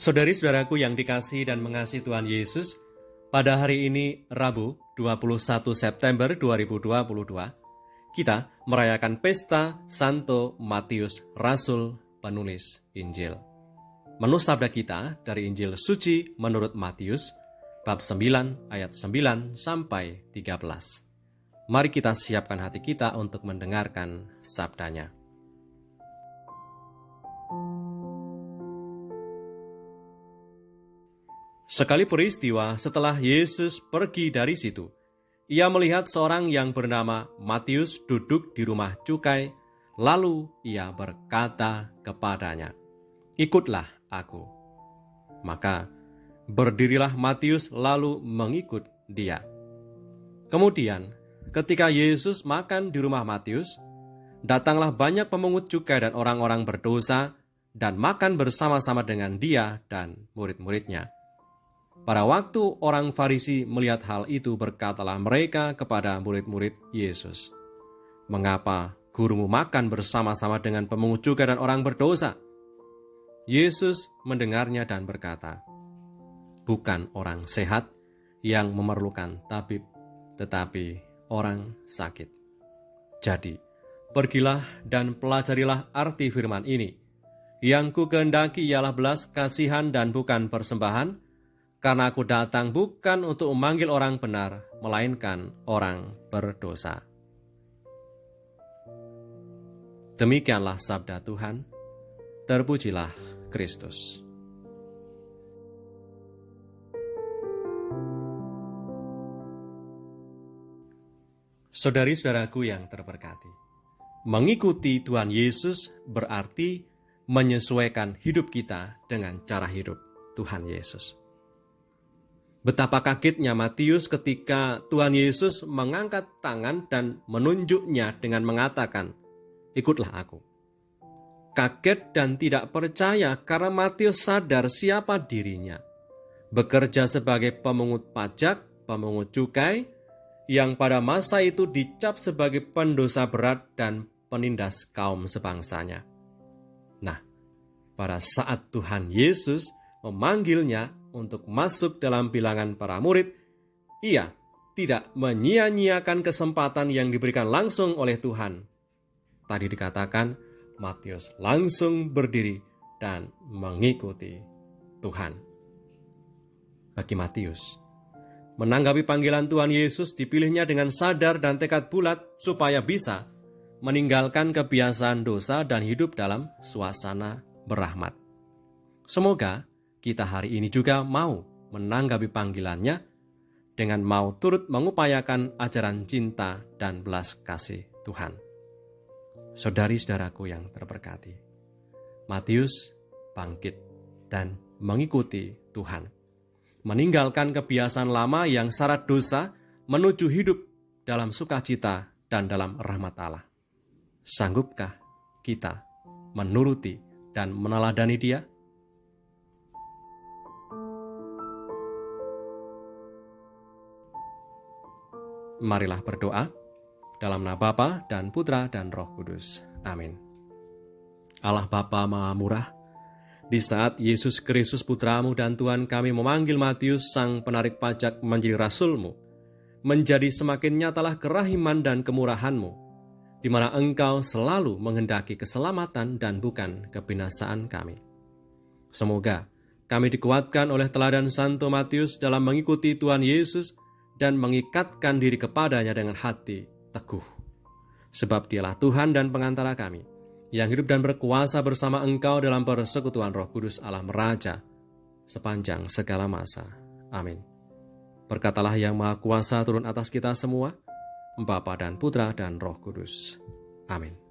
Saudari-saudaraku yang dikasihi dan mengasihi Tuhan Yesus, pada hari ini Rabu 21 September 2022, kita merayakan pesta Santo Matius, Rasul penulis Injil. Menu sabda kita dari Injil Suci menurut Matius, bab 9 ayat 9 sampai 13. Mari kita siapkan hati kita untuk mendengarkan sabdanya. Sekali peristiwa setelah Yesus pergi dari situ, ia melihat seorang yang bernama Matius duduk di rumah cukai, lalu ia berkata kepadanya, "Ikutlah aku." Maka berdirilah Matius lalu mengikut dia. Kemudian, ketika Yesus makan di rumah Matius, datanglah banyak pemungut cukai dan orang-orang berdosa dan makan bersama-sama dengan dia dan murid-muridnya. Pada waktu orang Farisi melihat hal itu, berkatalah mereka kepada murid-murid Yesus, "Mengapa gurumu makan bersama-sama dengan pemungut cukai dan orang berdosa?" Yesus mendengarnya dan berkata, "Bukan orang sehat yang memerlukan tabib, tetapi orang sakit. Jadi, pergilah dan pelajarilah arti firman ini. Yang ku kehendaki ialah belas kasihan dan bukan persembahan, karena aku datang bukan untuk memanggil orang benar, melainkan orang berdosa." Demikianlah sabda Tuhan. Terpujilah Kristus. Saudari-saudaraku yang terberkati, mengikuti Tuhan Yesus berarti menyesuaikan hidup kita dengan cara hidup Tuhan Yesus. Betapa kagetnya Matius ketika Tuhan Yesus mengangkat tangan dan menunjuknya dengan mengatakan, "Ikutlah aku." Kaget dan tidak percaya karena Matius sadar siapa dirinya. Bekerja sebagai pemungut pajak, pemungut cukai, yang pada masa itu dicap sebagai pendosa berat dan penindas kaum sebangsanya. Nah, pada saat Tuhan Yesus memanggilnya untuk masuk dalam bilangan para murid, ia tidak menyia-nyiakan kesempatan yang diberikan langsung oleh Tuhan. Tadi dikatakan, Matius langsung berdiri dan mengikuti Tuhan. Bagi Matius, menanggapi panggilan Tuhan Yesus dipilihnya dengan sadar dan tekad bulat supaya bisa meninggalkan kebiasaan dosa dan hidup dalam suasana berahmat. Semoga kita hari ini juga mau menanggapi panggilannya dengan mau turut mengupayakan ajaran cinta dan belas kasih Tuhan. Saudari-saudaraku yang terberkati, Matius bangkit dan mengikuti Tuhan, meninggalkan kebiasaan lama yang syarat dosa menuju hidup dalam sukacita dan dalam rahmat Allah. Sanggupkah kita menuruti dan meneladani Dia? Marilah berdoa dalam nama Bapa dan Putra dan Roh Kudus. Amin. Allah Bapa Maha Murah, di saat Yesus Kristus Putramu dan Tuhan kami memanggil Matius sang penarik pajak menjadi rasulmu, menjadi semakin nyatalah kerahiman dan kemurahanmu, di mana Engkau selalu menghendaki keselamatan dan bukan kebinasaan kami. Semoga kami dikuatkan oleh teladan Santo Matius dalam mengikuti Tuhan Yesus dan mengikatkan diri kepadanya dengan hati teguh. Sebab Dialah Tuhan dan pengantara kami, yang hidup dan berkuasa bersama Engkau dalam persekutuan Roh Kudus Allah Meraja sepanjang segala masa. Amin. Berkatalah yang Maha Kuasa turun atas kita semua, Bapa dan Putra dan Roh Kudus. Amin.